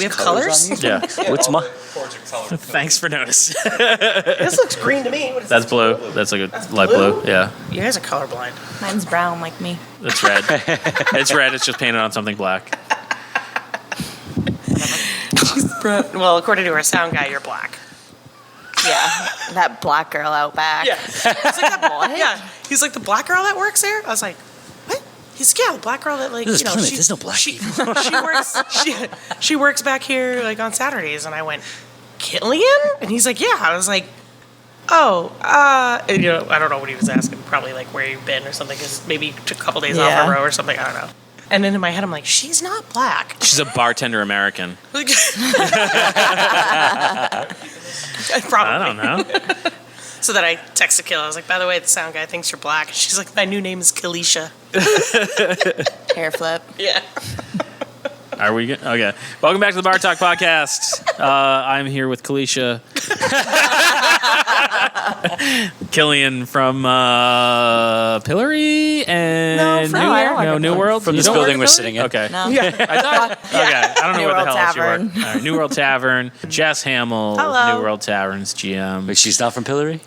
We have colors? Yeah. What's my? Thanks for noticing. This looks green to me. What is That's this? blue. That's like a light blue? blue. Yeah. You guys are colorblind. Mine's brown like me. It's red. It's red. It's just painted on something black. Well, according to our sound guy, you're black. Yeah, that black girl out back. Yeah. He's like, what? Yeah. He's like, the black girl that works there? I was like, what? He's like, yeah, the black girl that, like, This is you know, Plymouth. There's no black people. she works back here, like, on Saturdays. And I went, Kilianne? And he's like, yeah. I was like, oh, and, you know, I don't know what he was asking. Probably, like, where you've been or something, because maybe he took a couple days off in a row or something. I don't know. And then in my head, I'm like, she's not black. She's a bartender American. Probably. I don't know. So then I texted Kayla. I was like, by the way, the sound guy thinks you're black. And she's like, my new name is Kalisha. Hair flip. Yeah. Are we good? Okay. Welcome back to the Bar Talk Podcast. I'm here with Kalisha. Kilianne from Pillory and New World. From this building we're sitting in. Okay. No. Yeah. I thought. Okay. I don't know New where the World hell else you Tavern. work. All right. New World Tavern. Jess Hamill. Hello. New World Tavern's GM. Wait, she's not from Pillory?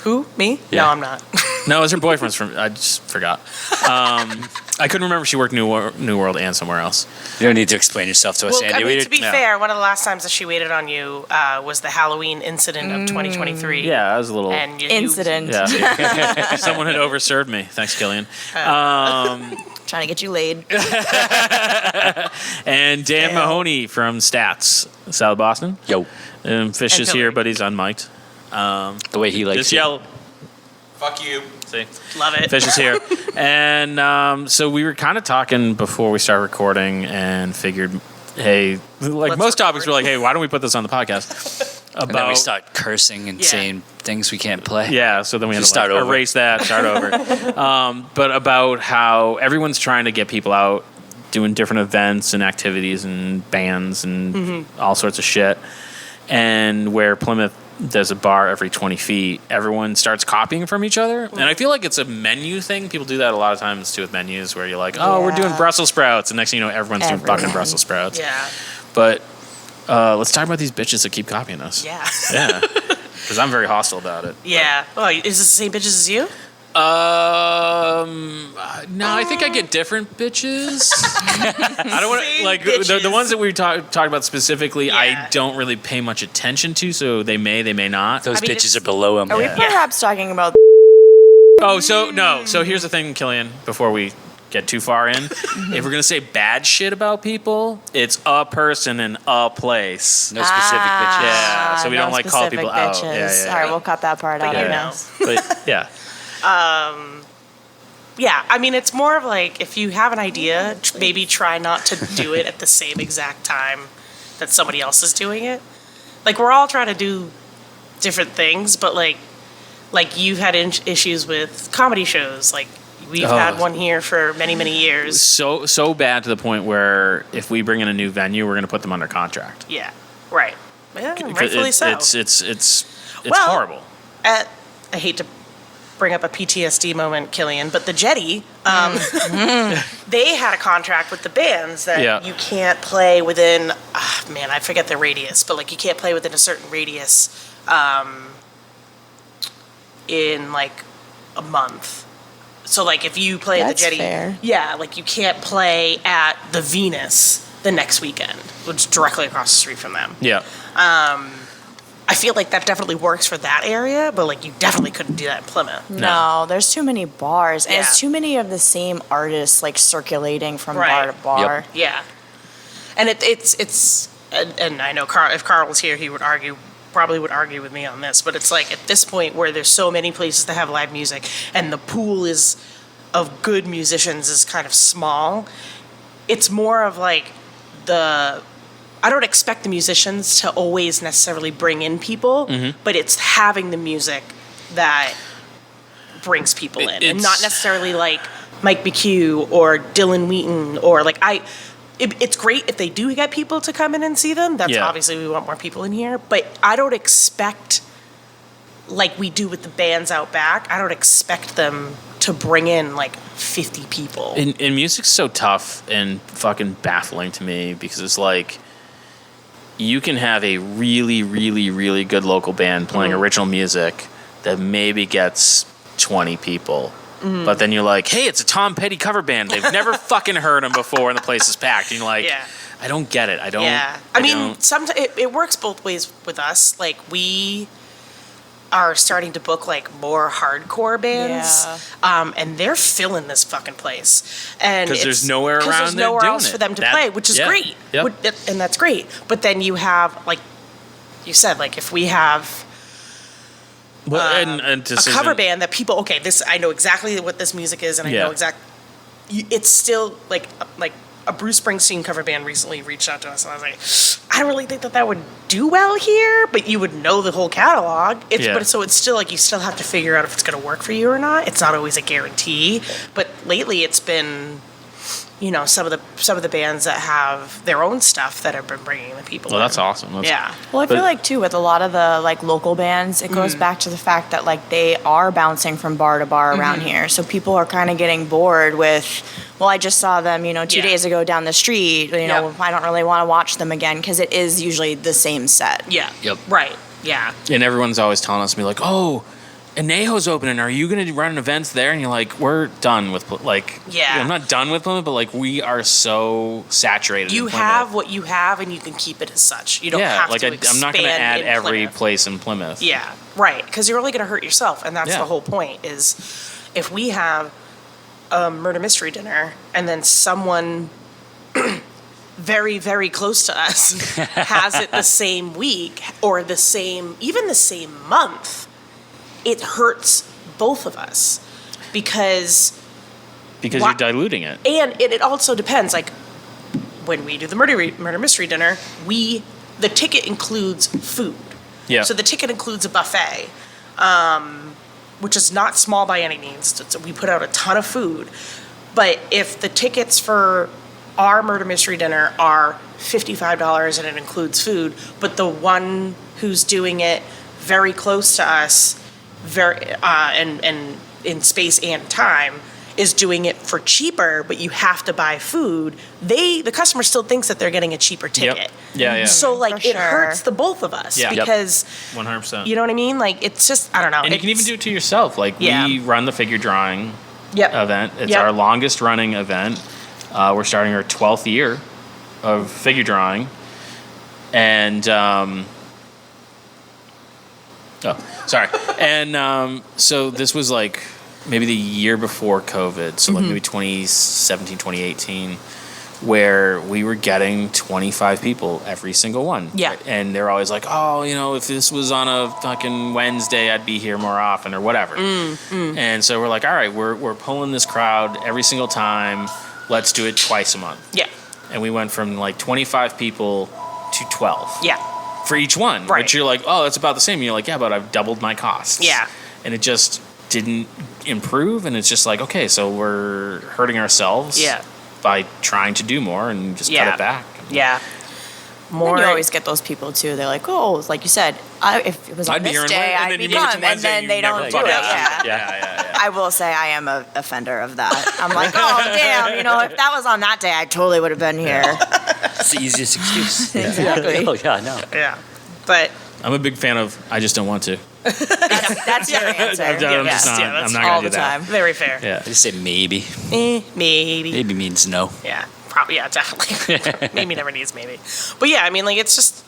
Who? Me? Yeah. No, I'm not. No, it was her boyfriend's from. I just forgot. I couldn't remember if she worked New World and somewhere else. You don't need to explain yourself to us, Well, Andy. I mean, to be Yeah. fair, one of the last times that she waited on you was the Halloween incident of 2023. Yeah, I was a little. And you, Incident. Yeah. Someone had overserved me. Thanks, Kilianne. Trying to get you laid. And Dan Mahoney from Stats, South Boston. Yo, Fish And is here, Pillory. but he's unmiked. the way he likes Just it. yell. Fuck you. See, Love it. Fish is here. And so we were kind of talking before we started recording and figured, hey, like Let's most topics, record. we're like, hey, why don't we put this on the podcast? And then we start cursing and Yeah. saying things we can't play. Yeah, so then we had to Just start over. erase that, start over. But about how everyone's trying to get people out doing different events and activities and bands and all sorts of shit. And where Plymouth does a bar every 20 feet, everyone starts copying from each other. And I feel like it's a menu thing. People do that a lot of times too with menus where you're like, oh, we're doing Yeah. Brussels sprouts. And next thing you know, everyone's doing fucking Everyone. Brussels sprouts. Yeah. But let's talk about these bitches that keep copying us. Yeah. Yeah. Because I'm very hostile about it. Yeah. Oh, is this the same bitches as you? No, I think I get different bitches. I don't want to Same like bitches. the ones that we talked about specifically. Yeah. I don't really pay much attention to, so they may, they may not. Those I mean, bitches it's- are below him. Are we Yeah. perhaps talking about? Oh, so no. So here's the thing, Kilianne. Before we get too far in, if we're gonna say bad shit about people, it's a person in a place. No specific bitches. Yeah, so we don't, like, call specific people out. bitches. Yeah, yeah, All right, yeah. we'll cut that part out. you I know. guess. But yeah, Yeah, I mean, it's more of like if you have an idea, maybe try not to do it at the same exact time that somebody else is doing it. Like we're all trying to do different things, but like you've had issues with comedy shows. Like we've had one here for many, many years. so bad to the point where if we bring in a new venue, we're gonna put them under contract. Yeah, right. Yeah, rightfully so. It's Well, horrible. I hate to bring up a PTSD moment, Kilianne, but the Jetty, they had a contract with the bands that Yeah. you can't play within, man, I forget the radius, but like you can't play within a certain radius in like a month. So like if you play at the That's Jetty, fair. yeah, like you can't play at the Venus the next weekend, which is directly across the street from them. Yeah. I feel like that definitely works for that area, but like you definitely couldn't do that in Plymouth. No, there's too many bars, and Yeah. it's too many of the same artists like circulating from Right. bar to bar. Yeah, and it's and I know if Carl was here, he would probably would argue with me on this, but it's like at this point where there's so many places that have live music and the pool is of good musicians is kind of small. It's more of like I don't expect the musicians to always necessarily bring in people, but it's having the music that brings people in, and It's- not necessarily like Mike McHugh or Dylan Wheaton or like it's great if they do get people to come in and see them. That's Yeah. obviously we want more people in here, but I don't expect like we do with the bands out back. I don't expect them to bring in like 50 people. And music's so tough and fucking baffling to me because it's like you can have a really, really, really good local band playing original music that maybe gets 20 people. But then you're like, hey, it's a Tom Petty cover band. They've never fucking heard him before, and the place is packed. And you're like, I don't get it. I don't. Yeah. I mean, sometimes it works both ways with us. Like, we are starting to book like more hardcore bands, and they're filling this fucking place. And because there's nowhere around. There's nowhere doing else it. for them to play, which is great. Yep. And that's great. But then you have, like you said, like if we have a cover band that people, okay, this, I know exactly what this music is, and I know it's still like a Bruce Springsteen cover band recently reached out to us, and I was like, I don't really think that would do well here, but you would know the whole catalog. But so it's still like you still have to figure out if it's going to work for you or not. It's not always a guarantee. But lately, it's been, you know, some of the bands that have their own stuff that have been bringing the people. Well, in. that's awesome. Well, I feel like too with a lot of the like local bands, it goes back to the fact that like they are bouncing from bar to bar around here, so people are kind of getting bored with. Well, I just saw them, 2 days ago down the street. I don't really want to watch them again because it is usually the same set. Yeah. Yep. Right. Yeah. And everyone's always telling us, like, oh, Anejo's opening. Are you going to run events there? And you're like, we're done with, like, I'm not done with Plymouth, but, like, we are so saturated. You have what you have, and you can keep it as such. You don't have to expand. I'm not going to add every Plymouth. place in Plymouth. Yeah, right. Because you're only going to hurt yourself, and that's the whole point. Is if we have a murder mystery dinner, and then someone very, very close to us has it the same week or even the same month, it hurts both of us because you're diluting it. And it also depends. Like when we do the murder mystery dinner, the ticket includes food. Yeah. So the ticket includes a buffet, which is not small by any means. We put out a ton of food. But if the tickets for our murder mystery dinner are $55 and it includes food, but the one who's doing it very close to us, and in space and time, is doing it for cheaper, but you have to buy food, the customer still thinks that they're getting a cheaper ticket. Yep. Yeah. So like For it sure. hurts the both of us because 100%. you know what I mean? Like it's just, I don't know. And you can even do it to yourself. Like we run the figure drawing event. It's our longest running event. We're starting our 12th year of figure drawing. And so this was like maybe the year before COVID, so like maybe 2017, 2018, where we were getting 25 people every single one. Yeah. And they're always like, oh, if this was on a fucking Wednesday, I'd be here more often or whatever. And so we're like, all right, we're pulling this crowd every single time. Let's do it twice a month. Yeah. And we went from like 25 people to 12. Yeah. For each one. Right. Which you're like, oh, that's about the same. And you're like, yeah, but I've doubled my costs. Yeah. And it just didn't improve. And it's just like, okay, so we're hurting ourselves by trying to do more and just cut it back. Yeah. More. You always get those people too. They're like, oh, like you said, if it was on this day, I'd be come, and then they don't do it. Yeah. I will say I am a offender of that. I'm like, oh damn, if that was on that day, I totally would have been here. It's the easiest excuse. Exactly. Oh yeah, no. Yeah. But I'm a big fan of I just don't want to. That's your answer. I'm that's not all going to the do that. time. very fair. Yeah. I just say maybe. Maybe. Maybe means no. Yeah. Probably. Yeah. Definitely. Maybe never needs maybe. But yeah, I mean, like it's just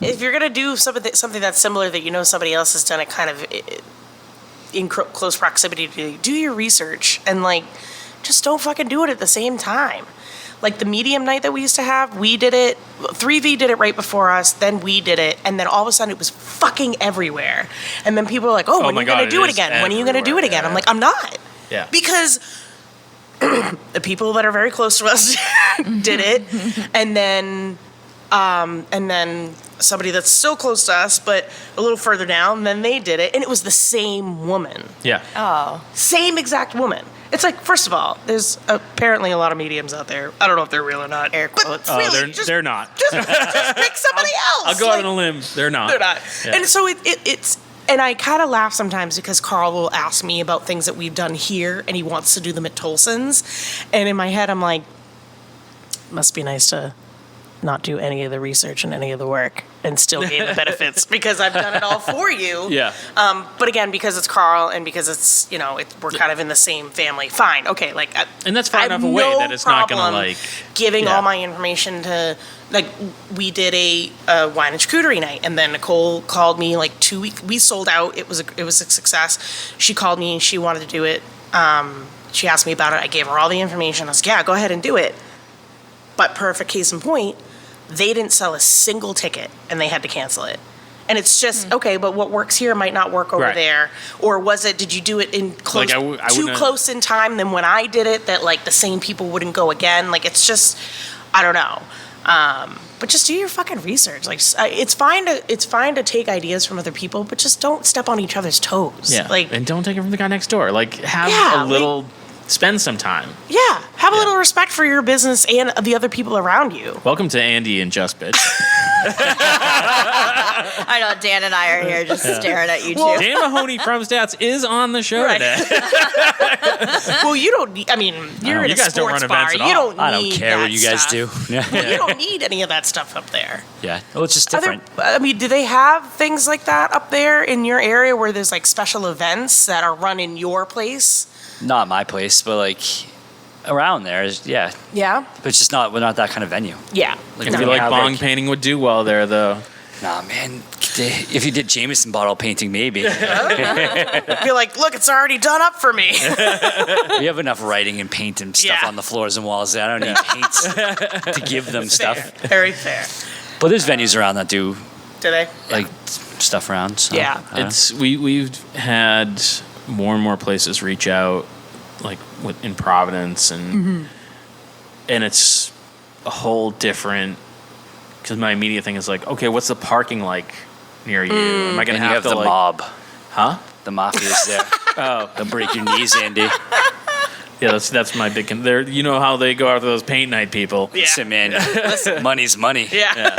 if you're gonna do something that's similar that somebody else has done it kind of in close proximity to, do your research and like just don't fucking do it at the same time. Like the medium night that we used to have, we did it. 3V did it right before us. Then we did it, and then all of a sudden it was fucking everywhere. And then people were like, "Oh, when are you gonna do it again? When are you gonna do it again?" I'm like, "I'm not." Yeah. Because the people that are very close to us did it, and then somebody that's still close to us, but a little further down, then they did it, and it was the same woman. Yeah. Oh. Same exact woman. It's like, first of all, there's apparently a lot of mediums out there. I don't know if they're real or not. Air quotes. But really, they're not. Just pick somebody else. I'll go out on a limb. They're not. They're not. Yeah. And so it's, and I kind of laugh sometimes because Carl will ask me about things that we've done here, and he wants to do them at Tolson's. And in my head, I'm like, must be nice to not do any of the research and any of the work and still gain the benefits because I've done it all for you. Yeah. But again, because it's Carl and because it's, we're kind of in the same family, fine. Okay. Like, And that's far I have enough away no that it's not going to, problem like... giving Yeah. all my information to, like, we did a wine and charcuterie night, and then Nicole called me like 2 weeks. We sold out. It was a success. She called me and she wanted to do it. She asked me about it. I gave her all the information. I was like, yeah, go ahead and do it. But perfect case in point, they didn't sell a single ticket and they had to cancel it. And it's just, okay, but what works here might not work over Right. there. Or did you do it in close, Like, I too wouldn't- close in time than when I did it that like the same people wouldn't go again? Like, it's just, I don't know. But just do your fucking research. Like, it's fine to take ideas from other people, but just don't step on each other's toes. Yeah. Like, And don't take it from the guy next door. Like, have Yeah, a little... Spend some time. yeah, have a little respect for your business and the other people around you. Welcome to Andy and Just Bitch. I know Dan and I are here just staring at you Well, two. Dan Mahoney from Stats is on the show Right. today. Well, you don't need, I mean, you're in you a guys don't sports run bar. events at You all. don't I don't need care what that you guys stuff. do. Yeah. You don't need any of that stuff up there. Yeah. Well, it's just Are there- different. I mean, do they have things like that up there in your area where there's like special events that are run in your place? Not my place, but like around there is, yeah. Yeah. But it's just not, we're not that kind of venue. Yeah. Like, I we feel like have, bong painting would do well there, though. Nah, man. If you did Jameson bottle painting, maybe. Be like, look, it's already done up for me. We have enough writing and paint and stuff Yeah. on the floors and walls. I don't need paints to give them stuff. Fair. Very fair. But there's venues around that do Do they? like stuff around. So, Yeah. I don't know. We've had more and more places reach out, like in Providence, and it's a whole different. Because my immediate thing is like, okay, what's the parking like near you? Am I gonna And you have have to the like, mob. huh? The mafia's there. Oh, They'll break your knees, Andy. yeah, that's my big. There, you know how they go after those paint night people. Yeah. Listen, man, money's money. Yeah.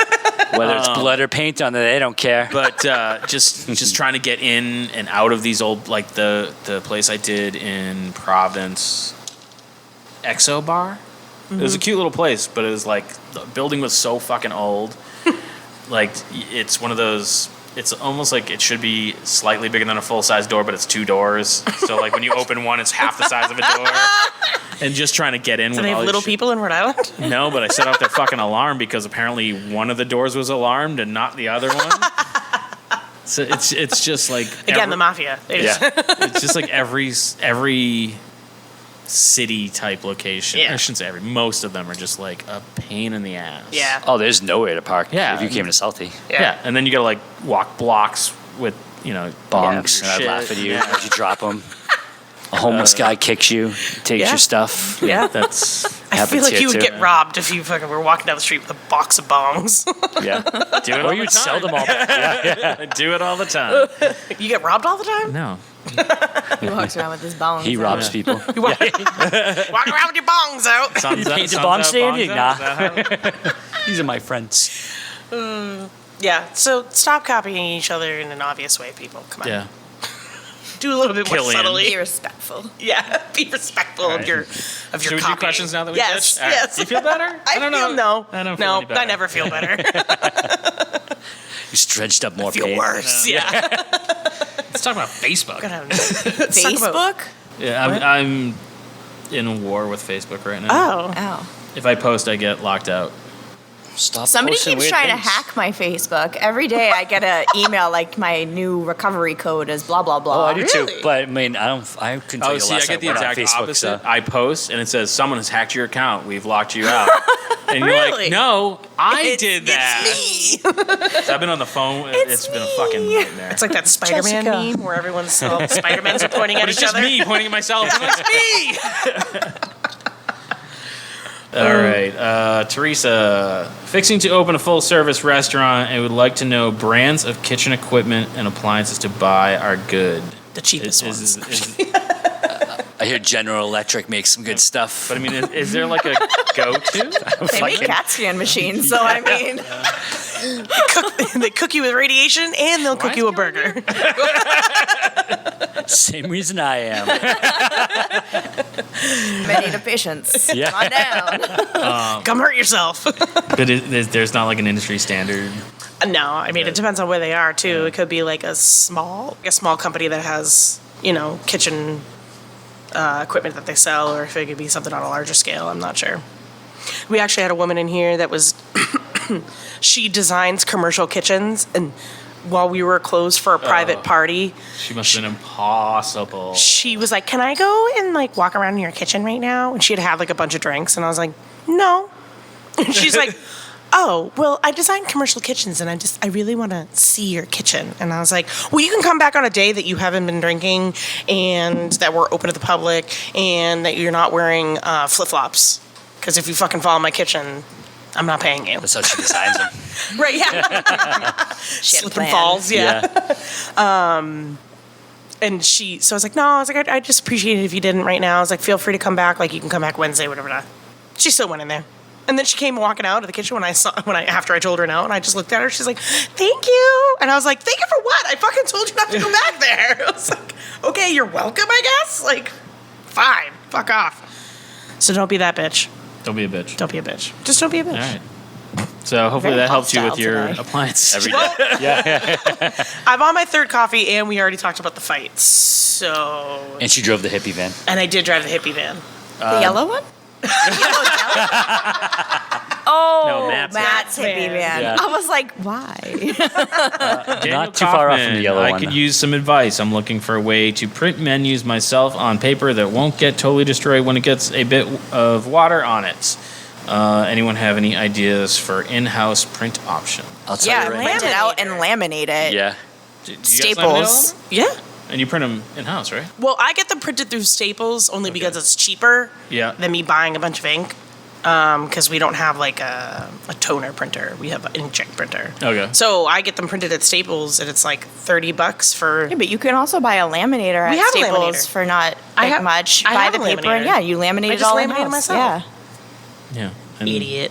Whether it's blood or paint on it, they don't care. But just trying to get in and out of these old, like the place I did in Providence, Exo Bar. It was a cute little place, but it was like the building was so fucking old. Like it's one of those. It's almost like it should be slightly bigger than a full size door, but it's 2 doors. So like when you open one, it's half the size of a door. And just trying to get in. Do with they have all little this shit. people in Rhode Island? No, but I set off their fucking alarm because apparently one of the doors was alarmed and not the other one. So it's just like Again, the mafia. They just- it's just like every city type location. Yeah. I shouldn't say every. Most of them are just like a pain in the ass. Yeah. Oh, there's nowhere to park. Yeah. If you came to Salty, Yeah. And then you gotta like walk blocks with bongs, your and I'd shit. laugh at you Yeah. as you drop them. A homeless guy kicks you, takes Yeah. your stuff. Yeah. That's I Happens feel like here you would too. get robbed if you fucking were walking down the street with a box of bongs. Yeah. do it Or all you'd the sell time. them all. Yeah. I do it all the time. You get robbed all the time? No. He walks around with his bones. He robs Yeah. people. You walk around with your bongs out. Sun's out, painted sun's bomb out, stand? bongs Nah. out. Is that how- These are my friends. Yeah, so stop copying each other in an obvious way, people. Come on. Yeah. Do a little bit more Kilianne. Be subtly. respectful. Yeah, be respectful of your Should we do copying. questions now that we yes, did? All right. yes. Do you feel better? I don't feel know. no. I don't feel no, any better. I never feel better. You stretched up more I feel pain. worse. Yeah. Let's talk about Facebook. Let's talk about- Facebook? Yeah, I'm in war with Facebook right now. Oh. Oh. If I post, I get locked out. Stop Somebody posting keeps weird trying things. to hack my Facebook. Every day I get an email like my new recovery code is blah, blah, blah. Oh, I do too. Really? But I mean, I couldn't tell Oh, you see, I last get time the I went on exact Facebook. opposite. So. I post, and it says, someone has hacked your account. We've locked you out. And you're Really? like, no, I It's- did that. It's me. So I've been on the phone. It's been a fucking nightmare. It's like that Spider-Man Jessica. meme where everyone's all the Spider-Mans are pointing at But it's each just other. me pointing at myself. It's me. All right. Teresa, fixing to open a full-service restaurant and would like to know brands of kitchen equipment and appliances to buy are good. The cheapest ones. I hear General Electric makes some good stuff. But I mean, is there like a go-to? They make CAT scan machines, so I mean, They cook you with radiation and they'll cook you a burger. Same reason I am. Many to patience. Yeah. Come on down. Come hurt yourself. But there's not like an industry standard. No, I mean, it depends on where they are, too. It could be like a small company that has, kitchen equipment that they sell, or if it could be something on a larger scale. I'm not sure. We actually had a woman in here that was, she designs commercial kitchens, and while we were closed for a private party, She must have been impossible. she was like, "Can I go and like walk around in your kitchen right now?" And she'd had like a bunch of drinks, and I was like, "No." And she's like, "Oh, well, I design commercial kitchens, and I really want to see your kitchen." And I was like, "Well, you can come back on a day that you haven't been drinking, and that we're open to the public, and that you're not wearing flip-flops. Because if you fucking fall in my kitchen, I'm not paying you." That's how she designs them. Right? Yeah. She had a Slip and plan. falls. Yeah. And so I was like, "No," I was like, I just appreciate it if you didn't right now. I was like, "Feel free to come back. Like, you can come back Wednesday, whatever." Not. She still went in there. And then she came walking out of the kitchen after I told her no, and I just looked at her. She's like, "Thank you." And I was like, "Thank you for what? I fucking told you not to go back there." I was like, "Okay, you're welcome, I guess." Like, fine, fuck off. So don't be that bitch. Don't be a bitch. Don't be a bitch. Just don't be a bitch. All right. So hopefully Very that helps you with hostile your today. appliance. Every day. I'm on my third coffee, and we already talked about the fights. So, And she drove the hippie van. and I did drive the hippie van. The yellow one? Oh, No, Matt's hippie van. Yeah. I was like, why? Daniel Not too far off from the Kaufman, yellow I one. could use some advice. I'm looking for a way to print menus myself on paper that won't get totally destroyed when it gets a bit of water on it. Anyone have any ideas for in-house print option? I'll tell Yeah, you right print it out and laminate it. Yeah. Do you guys laminate all Staples. of them? Yeah. And you print them in-house, right? Well, I get them printed through Staples only because it's cheaper Yeah. than me buying a bunch of ink. Because we don't have like a toner printer. We have an inkjet printer. Okay. So I get them printed at Staples, and it's like $30 for. Yeah, but you can also buy a laminator We at have a Staples laminator. for not I like have- much. I Buy have the a paper and laminator. yeah, you laminate I it just all laminate it in-house. myself. Yeah. And Idiot.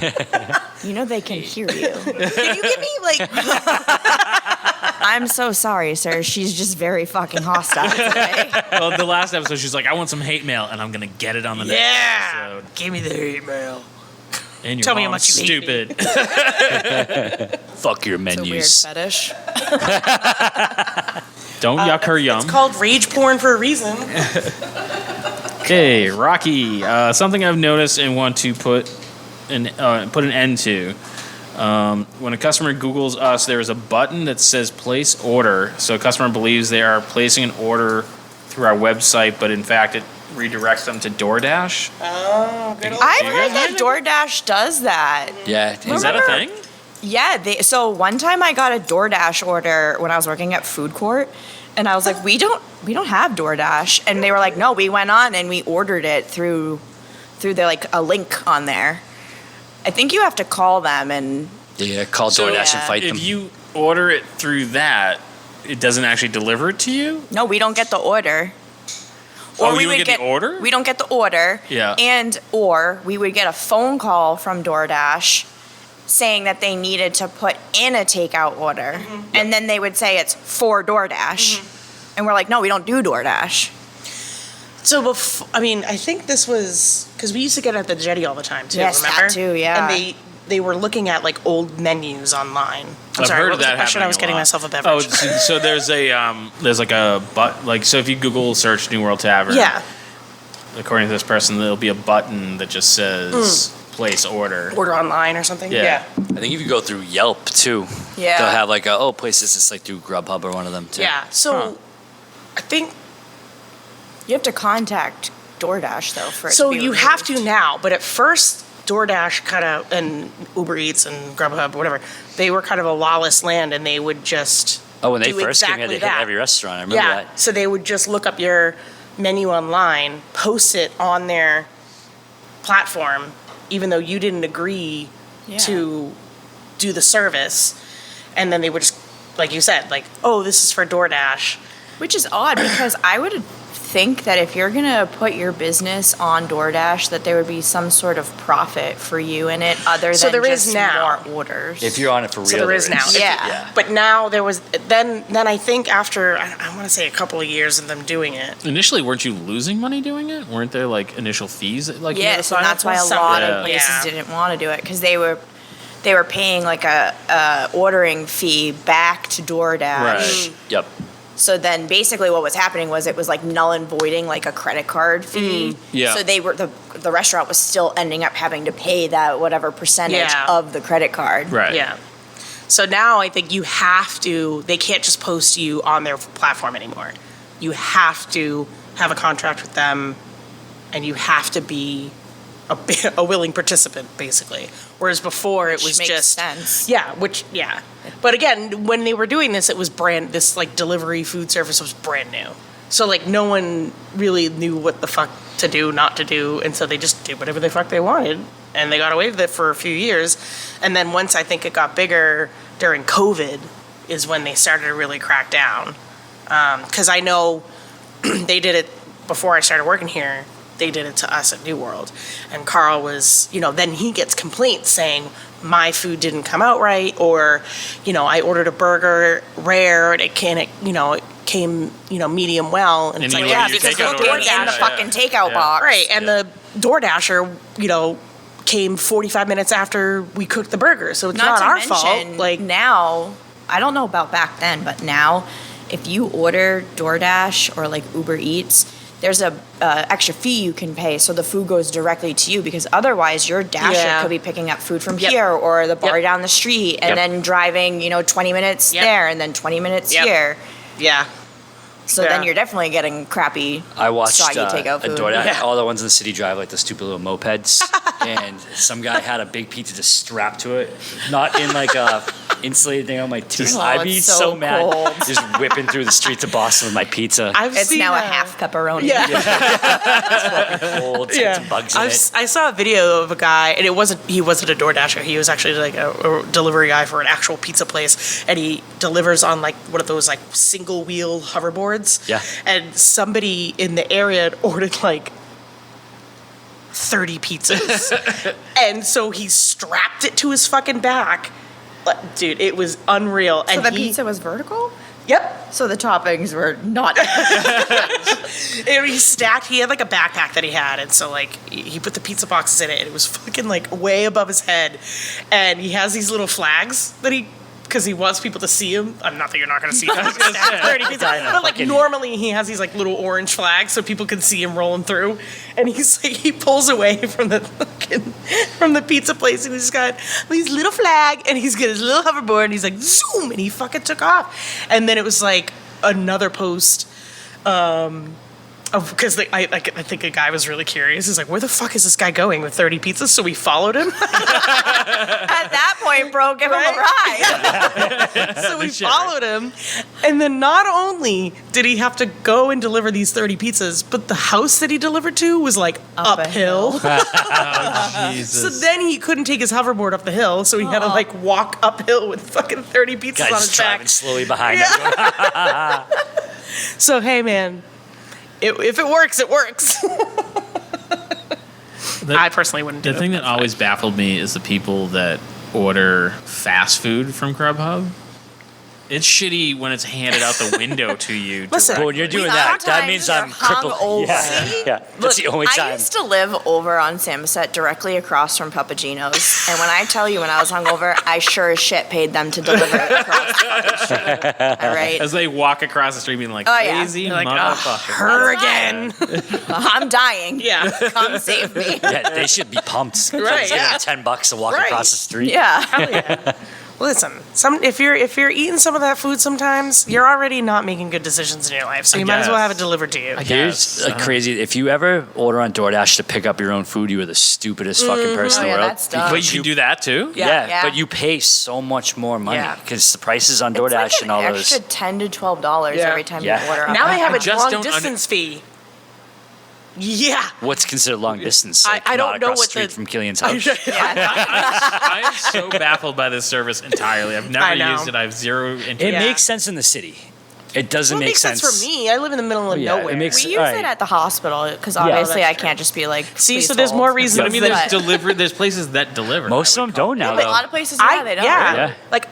Yeah, you know they can hear you. Can you give me like? I'm so sorry, sir. She's just very fucking hostile today. Well, the last episode, she's like, "I want some hate mail, and I'm gonna get it on the next Yeah. episode." Give me the hate mail. And your Tell me how mom's much you hate me. stupid. Fuck your It's a weird menus. fetish. Don't yuck her yum. It's called rage porn for a reason. Okay, Rocky. Something I've noticed and want to put an end to. When a customer Googles us, there is a button that says "Place Order." So a customer believes they are placing an order through our website, but in fact, it redirects them to Doordash. I've heard that DoorDash does that. Yeah. Is that a thing? Yeah, so one time I got a DoorDash order when I was working at food court, and I was like, we don't have DoorDash, and they were like, no, we went on and we ordered it through the like a link on there. I think you have to call them and Yeah, call So, DoorDash and yeah. fight If them. you order it through that, it doesn't actually deliver it to you? no, we don't get the order. Oh, we you would would get the order? We don't get the order. Yeah. Or we would get a phone call from DoorDash saying that they needed to put in a takeout order. Mm-hmm. And then they would say it's for DoorDash. And we're like, no, we don't do DoorDash. So I think this was because we used to get it at the Jetty all the time too. Yes, that remember? too, yeah. And they were looking at like old menus online. I'm I've sorry, heard what of was that the question? happening I was a getting lot. myself a Oh, beverage. so there's like a so if you Google search New World Tavern, Yeah, according to this person, there'll be a button that just says "Place Order." order online or something. Yeah. I think if you go through Yelp too, Yeah. they'll have like places that's like through Grubhub or one of them too. Yeah. So I think You have to contact DoorDash, though, for it so. to be You removed. have to now, but at first, DoorDash kind of and Uber Eats and Grubhub, whatever, they were kind of a lawless land, and they would just Oh, when they do first came exactly here, they hit that. every restaurant. I remember Yeah. that. So they would just look up your menu online, post it on their platform, even though you didn't agree Yeah. to do the service, and then they would just, like you said, like, oh, this is for DoorDash. Which is odd because I would think that if you're gonna put your business on DoorDash, that there would be some sort of profit for you in it, other So than there is just now. more orders. If you're on it for real, So there is now. Yeah. But now there was then I think after I want to say a couple of years of them doing it. Initially, weren't you losing money doing it? Weren't there like initial fees? That, like you had to Yes, and sign that's up why for? a lot Yeah. of places Yeah. didn't want to do it, because they were paying like a ordering fee back to DoorDash. Right. Yep. So then basically what was happening was it was like null and voiding like a credit card fee. Yeah. So they were the restaurant was still ending up having to pay that whatever percentage Yeah. of the credit card. Right. Yeah. So now I think you have to. They can't just post you on their platform anymore. You have to have a contract with them, and you have to be a willing participant, basically. Whereas before it Which was makes just sense. Yeah, But again, when they were doing this, it was this like delivery food service was brand new. So like no one really knew what the fuck to do, not to do, and so they just did whatever the fuck they wanted, and they got away with it for a few years. And then once I think it got bigger during COVID, is when they started to really crack down. Because I know they did it before I started working here. They did it to us at New World, and Carl was, then he gets complaints saying my food didn't come out right, or, I ordered a burger rare and it came, medium well, and it's And like, you yeah, ordered your because takeout the order. In the Yeah. fucking takeout Yeah. box. right, and Yeah. the DoorDasher, came 45 minutes after we cooked the burger, so it's not to our mention, fault. Like, now, I don't know about back then, but now, if you order DoorDash or like Uber Eats, there's a extra fee you can pay, so the food goes directly to you. Because otherwise, your dasher Yeah. could be picking up food from Yep. here or the bar Yep. down the street, and Yep. then driving 20 minutes Yep. there and then 20 minutes Yep. here. yeah, So Yeah. then you're definitely getting crappy, I watched soggy a takeout food. DoorDash. Yeah. All the ones in the city drive like the stupid little mopeds, and some guy had a big pizza just strapped to it, not in like a insulated thing on my tooth. Oh, I'd be it's so so mad, cold. just whipping through the streets of Boston with my pizza. It's now a half pepperoni. Yeah. Cold, yeah. Some bugs in it. I saw a video of a guy, and he wasn't a DoorDasher. He was actually like a delivery guy for an actual pizza place, and he delivers on like one of those like single wheel hoverboards. Yeah. And somebody in the area had ordered like 30 pizzas, and so he strapped it to his fucking back. Dude, it was unreal. So and the pizza was vertical? Yep. So the toppings were not. He stacked. He had like a backpack that he had, and so like he put the pizza boxes in it, and it was fucking like way above his head. And he has these little flags that because he wants people to see him. Not that you're not going to see him. But like normally he has these like little orange flags so people can see him rolling through. And he's like, he pulls away from the pizza place, and he's got these little flag, and he's got his little hoverboard, and he's like zoom, and he fucking took off. And then it was like another post. Because I think a guy was really curious. He's like, where the fuck is this guy going with 30 pizzas? So we followed him. At that point, bro, give him a ride. So we followed him. And then not only did he have to go and deliver these 30 pizzas, but the house that he delivered to was like Up a uphill. Oh, Jesus. So then he couldn't take his hoverboard up the hill. So he had to like walk uphill with fucking 30 pizzas Guys on just his driving back. slowly behind him. So, hey, man, if it works, it works. I personally wouldn't do The it. thing that always baffled me is the people that order fast food from Grubhub. It's shitty when it's handed out the window to you. Listen, But when you're doing Sometimes that means you're I'm crippled. hungover. Yeah, that's the only I time. used to live over on Samoset, directly across from Papagino's, and when I tell you when I was hungover, I sure as shit paid them to deliver it across the fucking street. All right, As they walk across the street being like, Oh, yeah. lazy You're like, motherfucker. her again. I'm dying. Yeah. Come save me. Yeah, they should be pumped. Right, Give them yeah. $10 to walk Right. across the street. Yeah. Hell yeah. Listen, if you're eating some of that food sometimes, you're already not making good decisions in your life. So you might as well have it delivered to you. Here's Yes. crazy. If you ever order on DoorDash to pick up your own food, you are the stupidest fucking person Oh, in yeah, the world. that's dumb. But you can do that too? Yeah, but you pay so much more money Yeah. because the prices on It's DoorDash like and an all extra those. $10 to $12 Yeah. every time Yeah. you order. Now they have a just long don't distance fee. Yeah. What's considered long distance? I Like, don't not know across what the street the- from Kilianne's house. I am so baffled by this service entirely. I've I never know. used it. I have zero interest. It makes sense in the city. It doesn't Well, it make makes sense for me. I live in the middle of Yeah, it nowhere. makes- We use Alright. it at the hospital because obviously that's I true. can't just be like. See, "Please so there's hold." more reason. But I mean, there's But- there's places that deliver. Most I of would them call. don't now, But a though. lot of places, yeah, they don't. Yeah. Like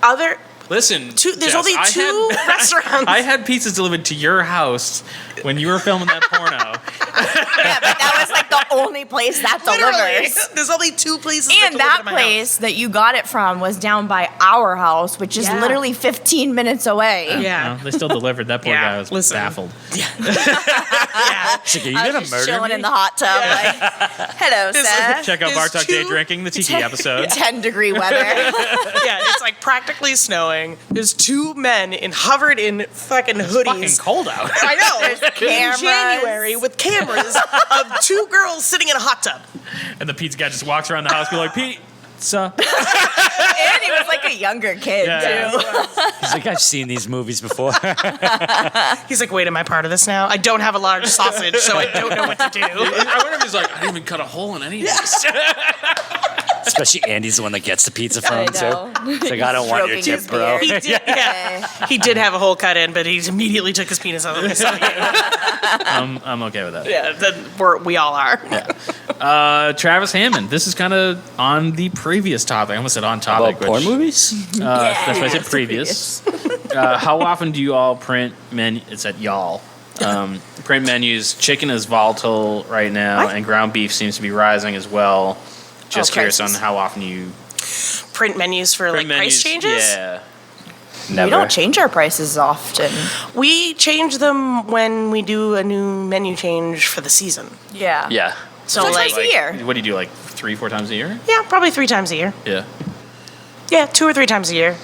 other Listen, there's Jess, only I two had- restaurants. I had pizzas delivered to your house when you were filming that porno. Yeah, but that was like the only place that Literally, delivers. there's only two places. And deliver that to my house. place that you got it from was down by our house, which is Yeah. literally 15 minutes away. Yeah. No, they still delivered. That poor Yeah, guy was listen. baffled. Yeah. She's like, are you I gonna was just murder chilling me? in the hot tub, like, hello, sir. Check out There's Bartok Day two- Drinking, the Tiki episode. 10-degree weather. Yeah, it's like practically snowing. There's two men covered in fucking hoodies. Fucking cold out. I know. There's In cameras. January with cameras of two girls sitting in a hot tub. And the pizza guy just walks around the house, be like, Pete, And he was like a younger kid, Yeah. too. He's like, I've seen these movies before. He's like, wait, am I part of this now? I don't have a large sausage, so I don't know what to do. I wonder if he's like, I didn't even cut a hole in any of this. Especially Andy's the one that gets the pizza from I him, know. too. He's like, I don't want your Stroking tip, his bro. beard. He did, yeah. He did have a hole cut in, but he immediately took his penis out of it. I'm okay with that. Yeah, then we all are. Travis Hammond. This is kind of on the previous topic. I almost said on topic. About porn which- movies? That's why I said previous. How often do you all print menu? It's at y'all. Print menus. Chicken is volatile right now, What? and ground beef seems to be rising as well. Just curious on prices. how often you Print menus for print like price changes. Yeah. Never. We don't change our prices often. We change them when we do a new menu change for the season. Yeah. Yeah. So Sometimes like, a year. What do you do? Like 3-4 times a year? yeah, probably 3 times a year. Yeah. Yeah, 2 or 3 times a year.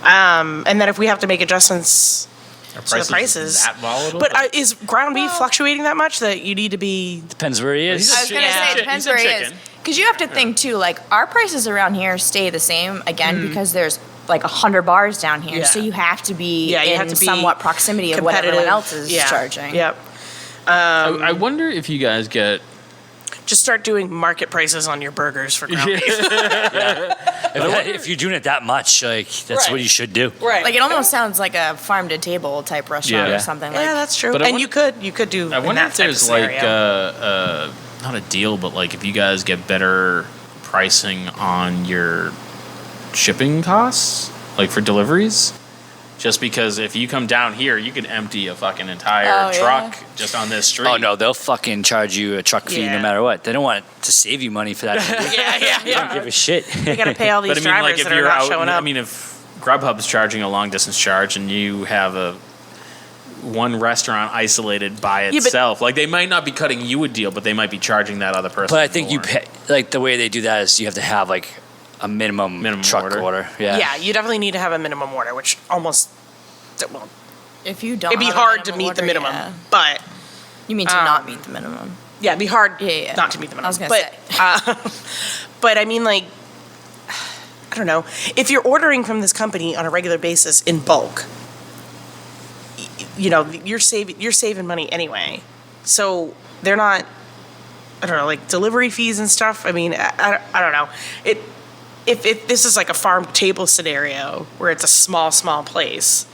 And then if we have to make adjustments Are to the prices, that volatile? but is ground beef fluctuating that much that you need to be? Depends where he is. I was gonna say it depends He said where he is, chicken. because you have to think too. Like our prices around here stay the same again because there's like 100 bars down here, Yeah. so you have to be Yeah, you in have to be somewhat proximity of what everyone else is yeah. charging. Yep. I wonder if you guys get. Just start doing market prices on your burgers for ground beef. If you're doing it that much, like, that's Right. what you should do. Right. Like it almost sounds like a farm to table type restaurant Yeah. or something. Like Yeah, that's true. But I And wonder- you could do. I in wonder that if type of there's like scenario. not a deal, but like if you guys get better pricing on your shipping costs, like for deliveries. Just because if you come down here, you could empty a fucking entire Oh, yeah. truck just on this street. Oh, no, they'll fucking charge you a truck fee Yeah. no matter what. They don't want to save you money for that. yeah, They don't give a shit. You got to pay all these But I mean, drivers like if that are you're not out, showing up. I mean, if Grubhub's charging a long distance charge and you have one restaurant isolated by but- itself, like they might not be cutting you a deal, but they might be charging that other person. But I think you more. pay, like, the way they do that is you have to have, like, a minimum truck order. order. Yeah. yeah, you definitely need to have a minimum order, which almost well, if you don't, it'd be have a hard to minimum meet the order, minimum, yeah. but You mean to not meet the minimum? yeah, it'd be hard Yeah. not to meet the minimum. I was gonna but, but I mean, like, I don't know. If you're ordering from this company on a regular basis in bulk, you know, you're saving money anyway. So they're not, I don't know, like delivery fees and stuff. I mean, I don't know. If this is like a farm table scenario where it's a small place,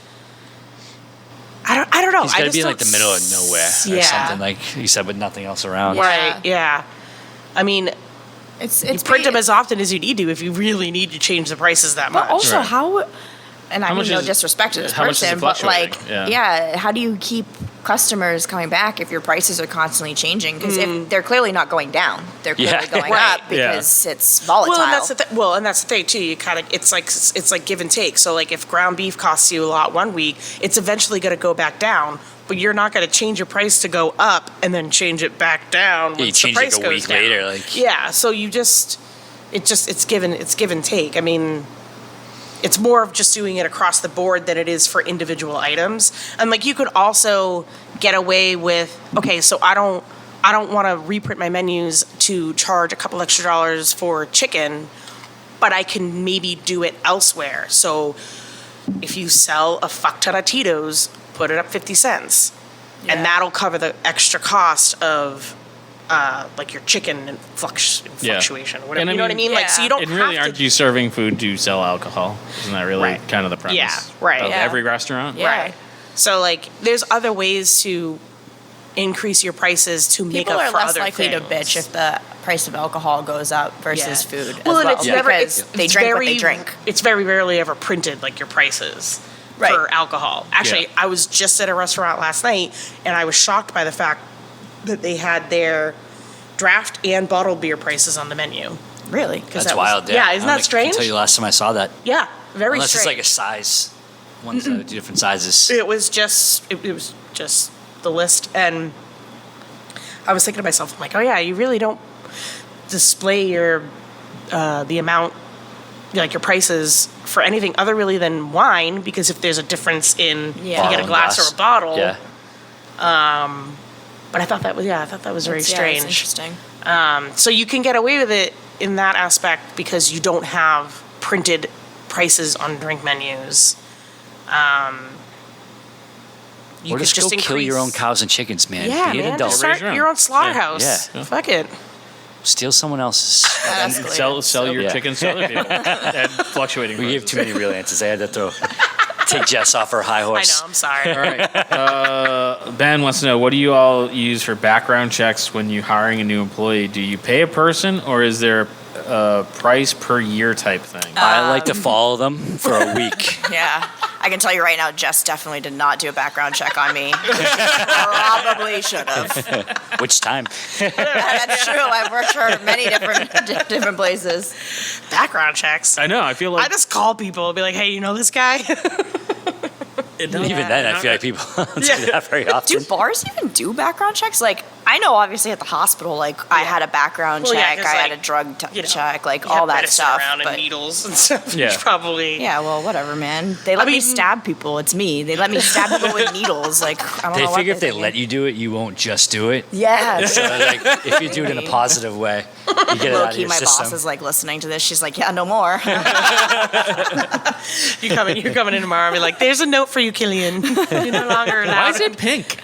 I don't know. He's I got to just be in, like, don't the middle of nowhere or yeah. something, like you said, with nothing else around. Yeah. Right, yeah. I mean, It's you print them as often as you need to if you really need to change the prices that much. But also, Right. how? And I How mean, much no is- disrespect to this how much is it person, but like, fluctuating? yeah, how do you keep customers coming back if your prices are constantly changing? Because Mm. if they're clearly not going down, they're clearly Yeah. going Right. up because it's volatile. Well, and that's the thing too. You kind of it's like give and take. So like if ground beef costs you a lot one week, it's eventually going to go back down. But you're not going to change your price to go up and then change it back down. Yeah, you once the change it, like, price a goes week down. later, like- yeah. So it's give and take. I mean, it's more of just doing it across the board than it is for individual items. And like you could also get away with, okay, so I don't want to reprint my menus to charge a couple extra dollars for chicken, but I can maybe do it elsewhere. So if you sell a fuck ton of Tito's, put it up 50 cents. Yeah. And that'll cover the extra cost of like your chicken and fluctuation or whatever. And I you know what I mean- mean? Like, so you don't And really, have aren't to you serving food to sell alcohol? Isn't that really Right. kind of the premise Yeah, right. of Yeah. every restaurant? Yeah. Right. So like, there's other ways to increase your prices to make People up are for less other likely things. to bitch if the price of alcohol goes up versus Yeah. food Well, as and well. it's never because they drink what they drink. It's very rarely ever printed like your prices Right. for alcohol. Actually, Yeah. I was just at a restaurant last night and I was shocked by the fact that they had their draft and bottled beer prices on the menu. Really? That's that was- wild. yeah, I isn't don't that think I can strange? tell you last time I saw that. Yeah, very Unless strange. it's like a size. Ones that do different sizes. It was just the list, and I was thinking to myself, I'm like, oh yeah, you really don't display your the amount, like your prices for anything other really than wine, because if there's a difference in if you Yeah. get a glass or a bottle. Yeah. But I thought that was very It's strange. interesting. So you can get away with it in that aspect because you don't have printed prices on drink menus. You Or could just go kill your own increase- cows and chickens, man. Yeah, Be an man. adult. Just start Raise your own. your own slaughterhouse. Yeah. Fuck it. Steal someone else's. That And escalated sell so your Yeah. chickens to other people at fluctuating We gave prices. too many real answers. I had to take Jess off her high I horse. know. I'm sorry. All right. Ben wants to know, what do you all use for background checks when you're hiring a new employee? Do you pay a person, or is there a price per year type thing? I like to follow them for a week. Yeah. I can tell you right now, Jess definitely did not do a background check on me. Probably should have. Which time? That's true. I've worked for many different places. Background checks. I know. I feel like I just call people and be like, hey, you know this guy? Even then, I feel like people don't do that very often. Do bars even do background checks? Like, I know obviously at the hospital, like, I had a background Well, yeah, check, 'cause, I had like, a drug you know, check, like, You all have that medicine stuff. around But, and needles and stuff. Yeah. You probably. yeah, well, whatever, man. They let me mean- stab people. It's me. They let me stab people with needles. Like, I don't They know what figure if they thinking. let you do it, you won't just do it. Yeah. So, like, if you do it in a positive way, you get it out Low of key, your my system. boss is like listening to this. She's like, yeah, no more. You're coming in tomorrow and be like, there's a note for you, Kilianne. You're no longer allowed. why is it pink?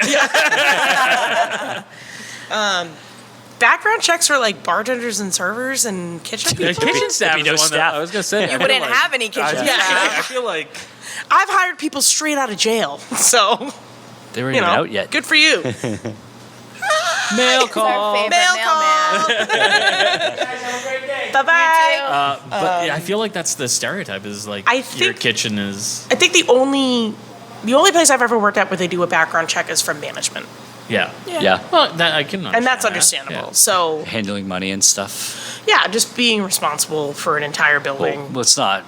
Background checks for like bartenders and servers and kitchen The people? kitchen staff There'd is be no the one that staff. I was gonna say. You wouldn't have any kitchen Yeah. staff. I feel like I've hired people straight out of jail. So, They weren't you even know, out yet. good for you. mail Our call. favorite Mail mailman. Bye-bye. But yeah, I feel like that's the stereotype. Is like I your think- kitchen is I think the only place I've ever worked at where they do a background check is from management. yeah. Yeah. Well, that I can understand. And that's that. understandable. Yeah. So, Handling money and stuff. yeah, just being responsible for an entire building. Well, let's not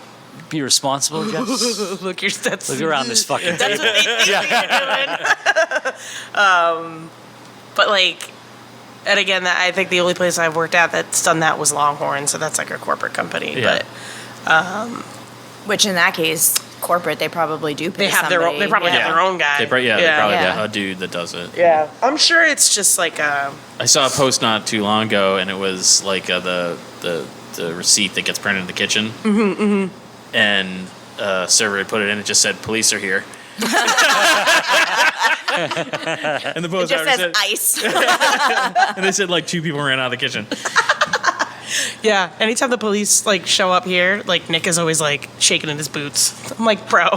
be responsible, Jess. Look, that's Look around this fucking That's table. what they think you're doing. But like, and again, I think the only place I've worked at that's done that was Longhorn, so that's like a corporate company. Yeah. But Which in that case, corporate, they probably do pay they have their own. They probably somebody. have their own guy. They probably yeah. have Yeah. a dude that does it. Yeah, I'm sure it's just like I saw a post not too long ago, and it was like the receipt that gets printed in the kitchen. And server had put it in. It just said, "Police are here." And the It post just said, says ice. and they said like 2 people ran out of the kitchen. yeah. Anytime the police like show up here, like Nick is always like shaking in his boots. I'm like, bro,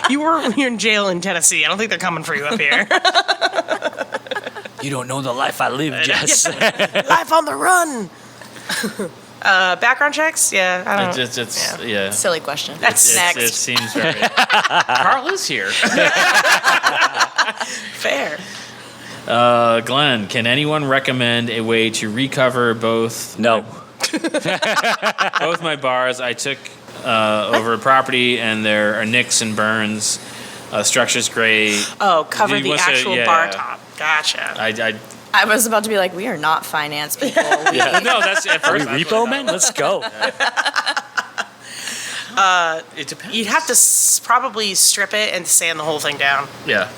you're in jail in Tennessee. I don't think they're coming for you up here. You don't know the life I live, Jess. Life on the run. Background checks? Yeah, I don't. It's yeah. Silly question. That's next. It seems very. Carl is here. Fair. Glenn, can anyone recommend a way to recover both No. both my bars? I took over a property, and there are nicks and burns. Structure's great. Oh, cover He the wants to- actual yeah. bar top. Gotcha. I was about to be like, we are not finance people. Yeah, no, that's at Are we first. that's repo what I men? Let's go. thought. It depends. You'd have to probably strip it and sand the whole thing down, Yeah,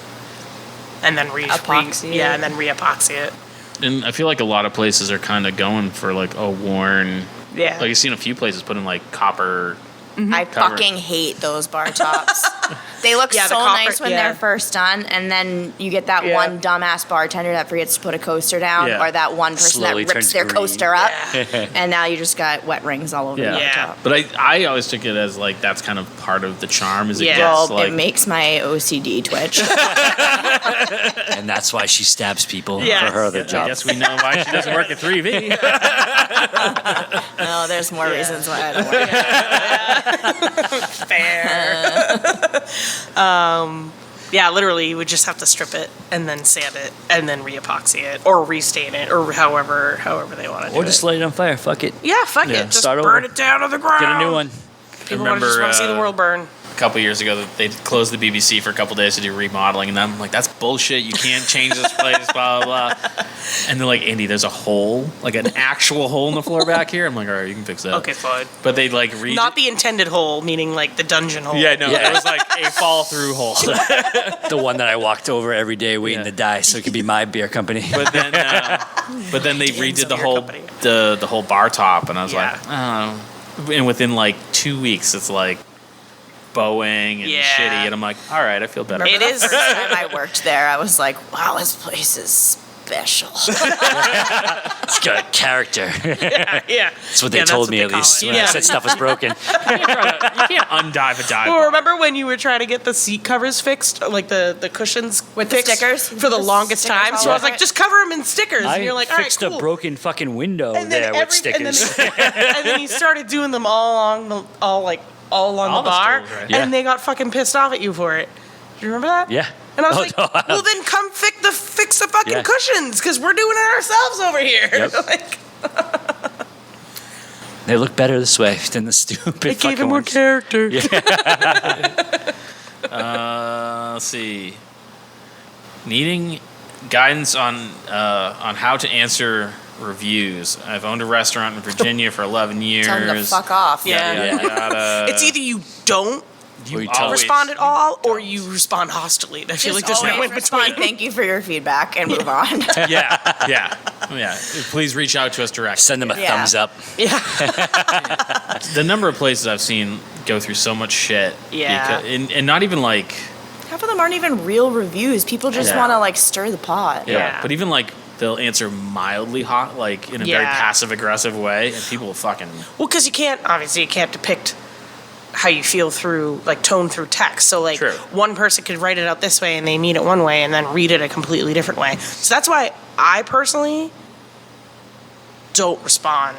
Epoxy it. and then re-epoxy it. and I feel like a lot of places are kind of going for like a worn. Yeah. Like I've seen a few places put in like copper I Cover. fucking hate those bar tops. They look Yeah, the so copper- nice when yeah. they're first done, and then you get that Yeah. one dumbass bartender that forgets to put a coaster down, Yeah. or that one person Slowly that rips turns their green. coaster up, Yeah. and now you just got wet rings all over Yeah. the bar Yeah. top. But I always took it as like that's kind of part of the charm. Is it Yeah. gets Well, like it makes my OCD twitch. And that's why she stabs people Yes. for her other I job. guess we know why she doesn't work at 3V. No, there's more Yeah. reasons why I don't work. Fair. Yeah, literally, you would just have to strip it and then sand it and then re-epoxy it or restain it or however they want to do Or it. just light it on fire. Fuck it. Yeah, fuck Yeah. it. Just Start burn over. it down to the ground. Get a new one. People Remember, just want to see the world burn. A couple years ago, that they closed the BBC for a couple days to do remodeling, and I'm like, that's bullshit. You can't change this place, blah, blah, blah. And they're like, Andy, there's a hole, like an actual hole in the floor back here. I'm like, all right, you can fix that. Okay, fine. But they like Not the intended hole, meaning like the dungeon hole. Yeah, no, it was like a fall through hole. The one that I walked over every day waiting Yeah. to die so it could be my beer company. But then they ends redid of the your whole company. the whole bar top, and I was Yeah. like, oh. And within like 2 weeks, it's like bowing and Yeah. shitty, and I'm like, all right, I feel better. It is. The first time I worked there, I was like, wow, this place is special. It's got character. Yeah. That's what they Yeah, told what me they at call least it. when I said stuff was broken. You can't undive a dive Well, bar. remember when you were trying to get the seat covers fixed, like the cushions With the fixed stickers? for the The longest stickers time? all So I was over like, it? just cover them in stickers. I And you're like, all right, fixed cool. a broken fucking window And there then with stickers. And then he started doing them all along All the the bar, stools, right? Yeah. and they got fucking pissed off at you for it. Do you remember that? Yeah. And I was Oh, like, no. well, then come fix the fucking Yeah. cushions, because we're doing it ourselves over here. Yep. Like, They look better this way than the stupid it fucking gave it more ones. character. Let's see. Needing guidance on how to answer reviews. I've owned a restaurant in Virginia for 11 years. Tell them to fuck off. Yeah. Yada, yada. It's either you don't Or you tell always- respond at all, or you respond hostily. I feel like there's no always in respond, between. thank you for your feedback, and move on. yeah. Please reach out to us directly. Send them a Yeah. thumbs up. Yeah. The number of places I've seen go through so much shit. Yeah. And not even like, Half of them aren't even real reviews. People just Yeah. want to like stir the pot. Yeah. but even like they'll answer mildly hot, like in a very Yeah. passive aggressive way, and people will fucking. Well, because you can't depict how you feel through, like, tone through text. So, like, True. one person could write it out this way and they mean it one way and then read it a completely different way. So that's why I personally don't respond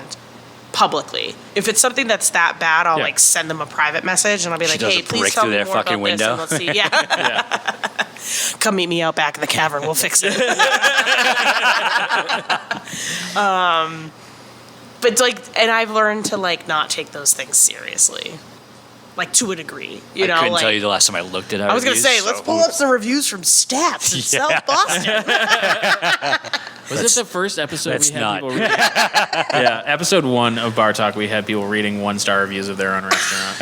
publicly. If it's something that's that bad, I'll Yeah. like send them a private message and I'll be She like, does hey, a please break tell through me their more fucking about this window. and let's see. Yeah. Come meet me out back in the cavern. We'll fix it. But like, and I've learned to like not take those things seriously, like to a degree. You know, I couldn't like tell you the last time I looked at our I was gonna reviews, say, let's so- pull up some reviews from Stats in South Boston. Was it the first episode That's we had not. people reading? Yeah, episode 1 of Bar Talk, we had people reading 1-star reviews of their own restaurant.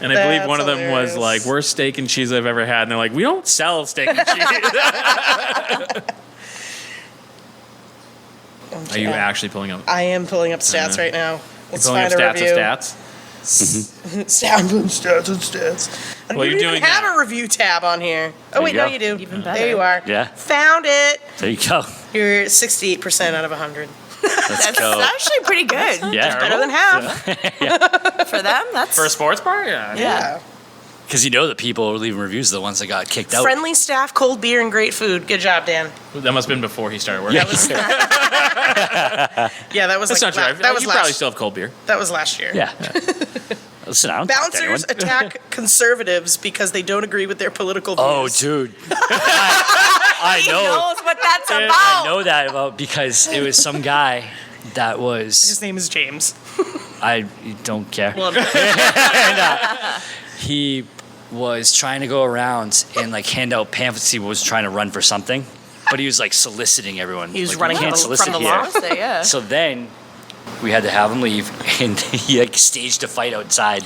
And I believe one of them was hilarious. like, worst steak and cheese I've ever had. And they're like, we don't sell steak and cheese. Are you actually pulling up? I am pulling up Stats right now. Let's Pulling up find a stats review. of stats? Stats. I Well, don't you're even doing have that. a review tab on here. Oh wait, you no, go. you do. Even better. There you are. Yeah. Found it. There you go. You're 68% out of 100. Let's That's go. actually pretty good. Yeah. Better than half. For them, that's For a sports bar? Yeah. Yeah. Because you know the people who are leaving reviews are the ones that got kicked out. Friendly staff, cold beer, and great food. Good job, Dan. That must have been before he started working. Yeah, that was That's like not true. that was You probably last. still have cold beer. That was last year. Yeah. Listen, I don't talk to anyone. Bouncers attack conservatives because they don't agree with their political Oh, views. dude. I he know. knows what that's I about. know that about because it was some guy that was. His name is James. I don't care. Well, He was trying to go around and like hand out pamphlets. He was trying to run for something, but he was like soliciting everyone. he was Like, running you can't from solicit the here. law. So, yeah. So then we had to have him leave, and he like staged a fight outside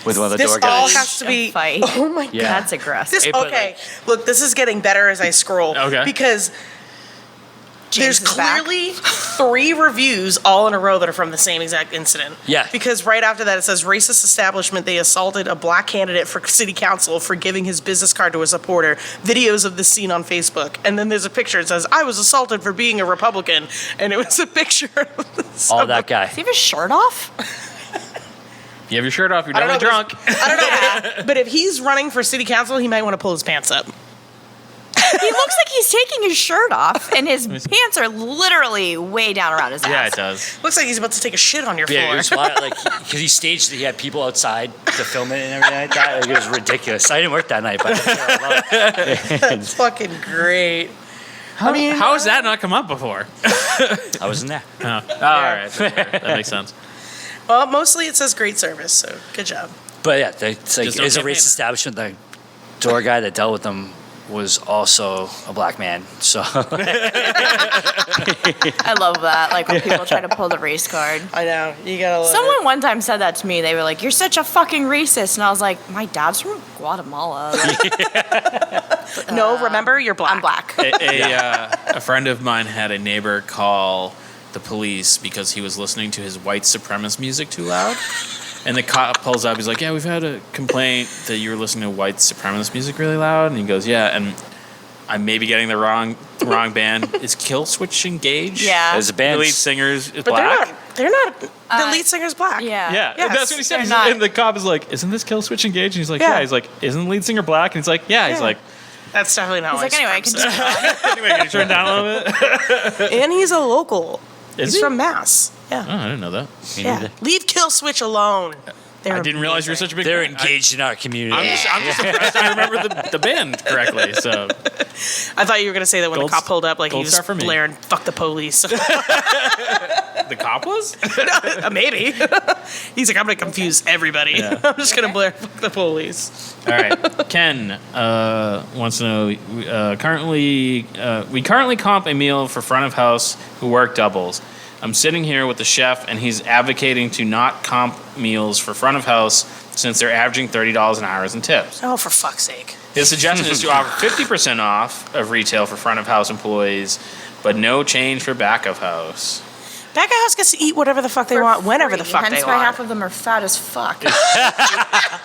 with one of the This door all guys. has to be. A fight. Oh my god. Yeah. That's aggressive. This Hey, but, okay. Look, this is getting better as I scroll. Okay. Because There's is back. clearly 3 reviews all in a row that are from the same exact incident. Yeah. Because right after that it says racist establishment, they assaulted a black candidate for city council for giving his business card to a supporter. Videos of this scene on Facebook. And then there's a picture. It says, I was assaulted for being a Republican. And it was a picture of All that guy. Does he have his shirt off? You have your shirt off, you're I don't definitely know, drunk. I don't know, but if he's running for city council, he might want to pull his pants up. He looks like he's taking his shirt off, and his pants are literally way down around his ass. Yeah, it does. Looks like he's about to take a shit on your Yeah, floor. it was wild, like because he staged it. He had people outside to film it and everything like that. Like, it was ridiculous. I didn't work that night, but I love it. That's fucking great. How has that not come up before? I wasn't there. Oh, all right. That makes sense. Well, mostly it says great service, so good job. But yeah, it's like Just don't it's a get paid. racist establishment. The door guy that dealt with them was also a black man. So I love that. Like when people try to pull the race card. I know, you gotta love Someone one time said that to me. They were like, "You're such a fucking racist," and I was like, "My dad's from Guatemala. Like, it. No, remember, you're black. I'm black." A friend of mine had a neighbor call the police because he was listening to his white supremacist music too loud. And the cop pulls up. He's like, "Yeah, we've had a complaint that you were listening to white supremacist music really loud." And he goes, "Yeah." And I may be getting the wrong band. Is Kill Switch Engage? Yeah. as a The band, lead singer is But black. they're not, the lead singer's black. Yeah. Yeah, Yes, that's what he said. they're not. And the cop is like, "Isn't this Kill Switch Engage?" And he's like, Yeah. "Yeah." He's like, "Isn't the lead singer black?" And he's like, "Yeah." He's Yeah. like, That's definitely not He's like, white anyway, supremacist. "Anyway, can you turn it down a little bit?" And he's a local. Is He's he? from Mass. Yeah. Oh, I didn't know that. Me Yeah. neither. Leave Kill Switch alone. They're I didn't realize you were amazing. such a big. They're fan. engaged in our community. I'm just surprised I remember the band correctly. So I thought you were going to say that when Gold- the cop pulled up, like he gold was star for me. blaring, fuck the police. the cop was. Maybe. He's like, I'm going to confuse everybody. Yeah. I'm just going to blare, fuck the police. All right. Ken wants to know. We currently comp a meal for front of house who work doubles. I'm sitting here with the chef, and he's advocating to not comp meals for front of house since they're averaging $30 an hour in tips. Oh, for fuck's sake. His suggestion is to offer 50% off of retail for front of house employees, but no change for back of house. Back of house gets to eat whatever the fuck they want, whenever the fuck Hence they why want. half of them are fat as fuck.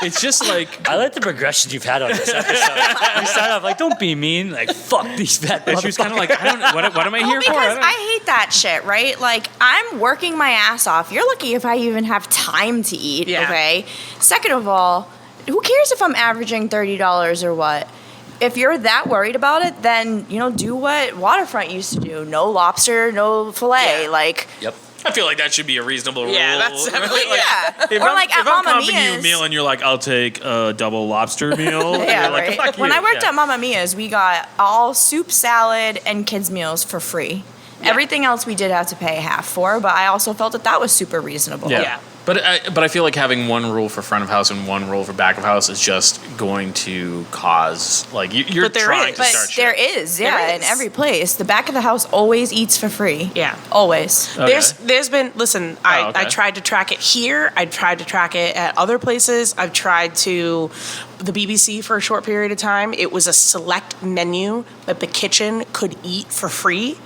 It's just like I like the progression you've had on this episode. You start off like, "Don't be mean," like, "Fuck these fat she was kind of motherfuckers." like, I don't know what am I here for? Because don't- I hate that shit, right? Like, I'm working my ass off. You're lucky if I even have time to eat, Yeah. okay? Second of all, who cares if I'm averaging $30 or what? If you're that worried about it, then, do what Waterfront used to do. No lobster, no filet. Yeah. Like, Yep. I feel like that should be a reasonable rule. Yeah, that's definitely- yeah. If Or I'm, like if at I'm Mamma comping you a Mia's. meal and you're like, "I'll take a double lobster meal," Yeah, you're like, right. "Fuck When you." I worked Yeah. at Mamma Mia's, we got all soup, salad, and kids' meals for free. Everything else we did have to pay half for, but I also felt that was super reasonable. Yeah. But I feel like having one rule for front of house and one rule for back of house is just going to cause like you're But there trying is. to But start there shit. is, yeah, There in is. every place. The back of the house always eats for free. Yeah. Always. Okay. There's been, listen, I okay. tried to track it here. I tried to track it at other places. I've tried to the BBC for a short period of time. It was a select menu that the kitchen could eat for free.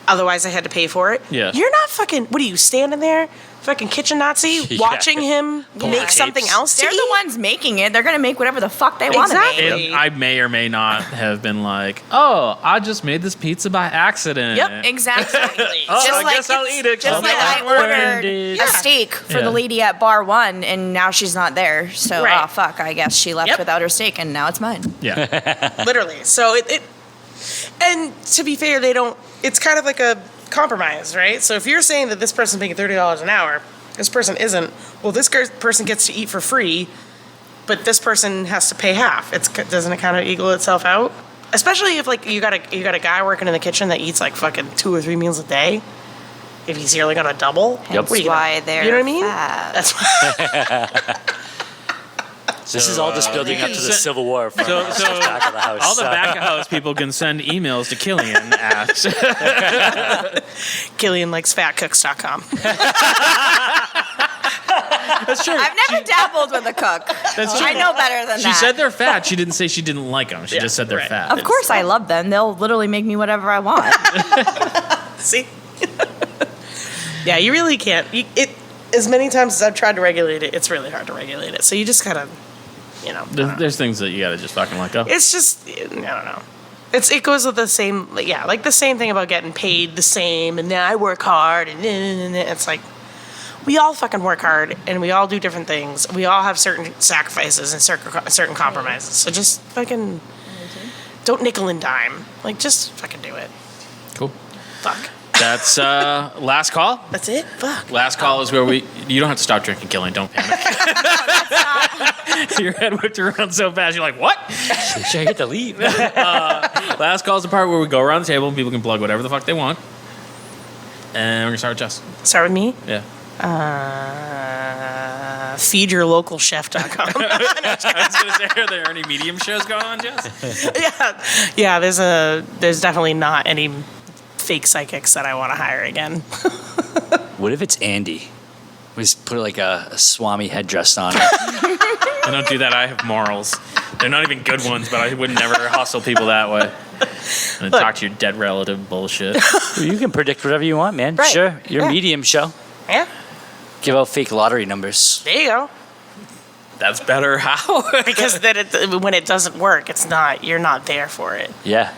Otherwise, I had to pay for it. Yeah. You're not fucking, what are you, standing there, fucking kitchen Nazi, Yeah. watching him Pulling make tapes. something else to They're eat? the ones making it. They're going to make whatever the fuck they want to Exactly. make. And I may or may not have been like, "Oh, I just made this pizza by accident." Yep, Exactly. Oh, Just I like guess I'll it's- eat it. 'Cause Just I'm like not I working. ordered Yeah. a steak for Yeah. the lady at bar 1, and now she's not there. So, Right. oh, fuck, I guess she left Yep. without her steak, and now it's mine. Yeah. Literally. So it and to be fair, they don't, it's kind of like a compromise, right? So if you're saying that this person's making $30 an hour, this person isn't, well, this person gets to eat for free, but this person has to pay half. Doesn't it kind of equal itself out? Especially if like you got a guy working in the kitchen that eats like fucking 2 or 3 meals a day. If he's really gonna double, Hence what are you why gonna, they're you know what I mean? fat. That's why. This is all just building up to the Civil War from So back of the house. all the back of house people can send emails to Kilianne at Kilianne likes fatcooks.com. That's true. I've never dabbled with a cook. That's true. I know better than She that. said they're fat. She didn't say she didn't like them. She Yeah, just said they're right. fat. Of course, I love them. They'll literally make me whatever I want. See? Yeah, you really can't. As many times as I've tried to regulate it, it's really hard to regulate it. So you just gotta, I don't know. There's things that you gotta just fucking let go. It's just, I don't know. It goes with the same, like the same thing about getting paid the same, and then I work hard, and it's like, we all fucking work hard, and we all do different things. We all have certain sacrifices and certain compromises. So just fucking, don't nickel and dime. Like, just fucking do it. Cool. Fuck. That's last call. That's it? Fuck. Last call is where you don't have to stop drinking, Kilianne. Don't panic. Your head whipped around so fast. You're like, what? Should I get to leave? Last call is the part where we go around the table and people can plug whatever the fuck they want. And we're gonna start with Jess. Start with me. Yeah. Feedyourlocalchef.com. I was gonna say, are there any medium shows going on, Jess? Yeah. There's definitely not any fake psychics that I want to hire again. What if it's Andy? We just put like a Swami headdress on her. I don't do that. I have morals. They're not even good ones, but I would never hustle people that way. And talk to your dead relative bullshit. You can predict whatever you want, man. Right. Sure. Your Yeah. medium show. Yeah, Give out fake lottery numbers. there you go. That's better. How? Because when it doesn't work, you're not there for it. Yeah.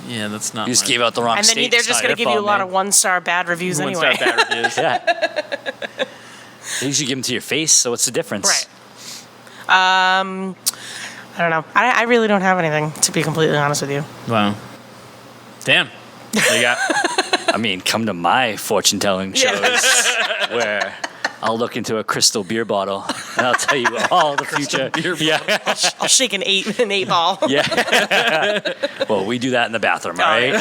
Yeah, that's not. You just gave out the wrong And then state. they're It's just not going to your give you a fault, lot of man. 1-star bad reviews anyway. One-star bad reviews. Yeah. They usually give them to your face, so what's the difference? Right. I don't know. I really don't have anything, to be completely honest with you. Wow. Damn. What you got? I mean, come to my fortune telling shows where I'll look into a crystal beer bottle and I'll tell you all the future. Yeah. I'll shake an eight ball. Yeah. Well, we do that in the bathroom, all right?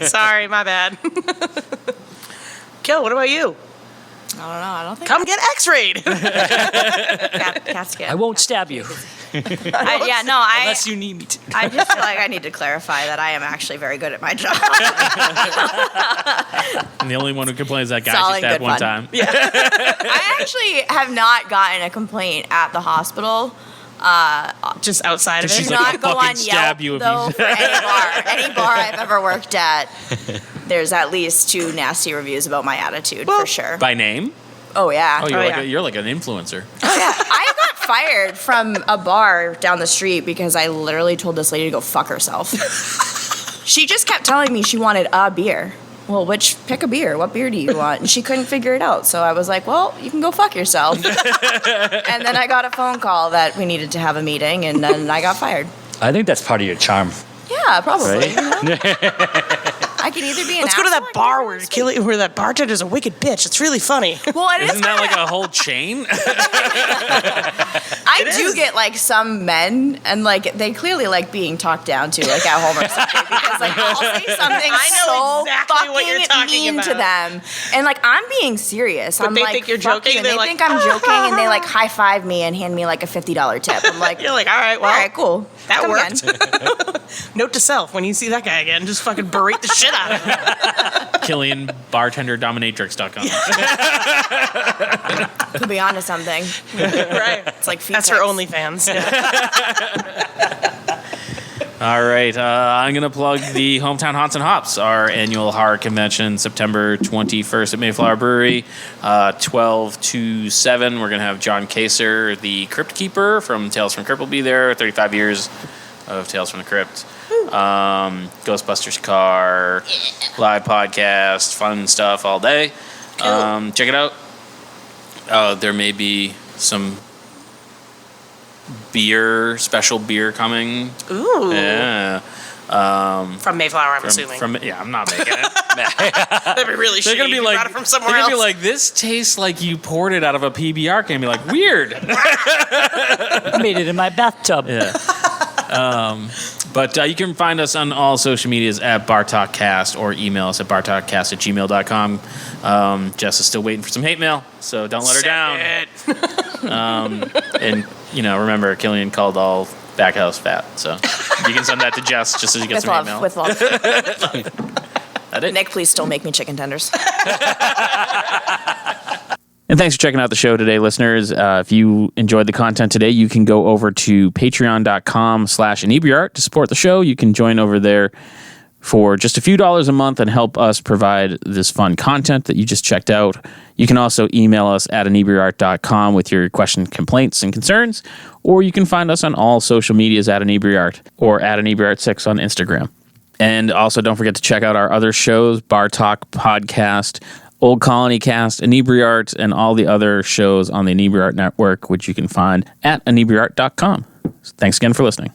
Sorry, my bad. Kill, what about you? I don't know. I don't think Come get x-rayed. cats get. I won't stab you unless you need me to. I just feel like I need to clarify that I am actually very good at my job. And the only one who complains is that guy It's all she in stabbed good one fun. time. I actually have not gotten a complaint at the hospital. Just outside of She's it. like, Not I'll go fucking on stab Yelp, you if though, you- for any bar I've ever worked at. There's at least 2 nasty reviews about my attitude, for sure. By name? Oh, yeah. Oh, yeah. you're like an influencer. I got fired from a bar down the street because I literally told this lady to go fuck herself. She just kept telling me she wanted a beer. Well, pick a beer. What beer do you want? And she couldn't figure it out. So I was like, well, you can go fuck yourself. And then I got a phone call that we needed to have a meeting, and then I got fired. I think that's part of your charm, Yeah, probably. right? You know? I could either be an Let's go to asshole that or bar be where sweet. where that bartender's a wicked bitch. It's really funny. Well, it is Isn't that kinda- like a whole chain? I do get like some men, and like they clearly like being talked down to, like at home or something, because like I'll say something I know so exactly what you're fucking talking mean to about. them, and like I'm being serious. But I'm they like, think you're "Fuck joking, you," and they're they like, think I'm joking, and they like high five me and hand me like a $50 tip. I'm like, You're like, all right, well, all right, cool, that Come worked. again. Note to self: when you see that guy again, just fucking berate the shit out of him. Kilianne, bartenderdominatrix.com. Could be onto something. Right. It's like feet That's her pics. OnlyFans. All right, I'm going to plug the Hometown Haunts and Hops, our annual horror convention, September 21st at Mayflower Brewery, 12 to 7. We're going to have John Kaser, the Crypt Keeper from Tales from the Crypt, will be there. 35 years of Tales from the Crypt. Ghostbusters car, live podcast, fun stuff all day. Check it out. There may be some special beer coming. Ooh. Yeah. From Mayflower, I'm assuming. I'm not making it. That'd be really They're shitty gonna be if you like, brought it from somewhere they're gonna else. be like, this tastes like you poured it out of a PBR can. Be like, weird. I made it in my bathtub. Yeah. But you can find us on all social medias at BarTalkCast or email us at bartalkcast@gmail.com. Jess is still waiting for some hate mail, so don't let her down. And, remember, Kilianne called all Backhouse fat, so you can send that to Jess just as you get With some hate love, mail. with love. That it? Nick, please still make me chicken tenders. And thanks for checking out the show today, listeners. If you enjoyed the content today, you can go over to patreon.com/inebriart to support the show. You can join over there for just a few dollars a month and help us provide this fun content that you just checked out. You can also email us at inebriart.com with your questions, complaints, and concerns, or you can find us on all social medias at inebriart or at inebriart6 on Instagram. And also don't forget to check out our other shows, Bar Talk Podcast, Old Colony Cast, Inebriart, and all the other shows on the Inebriart Network, which you can find at inebriart.com. Thanks again for listening.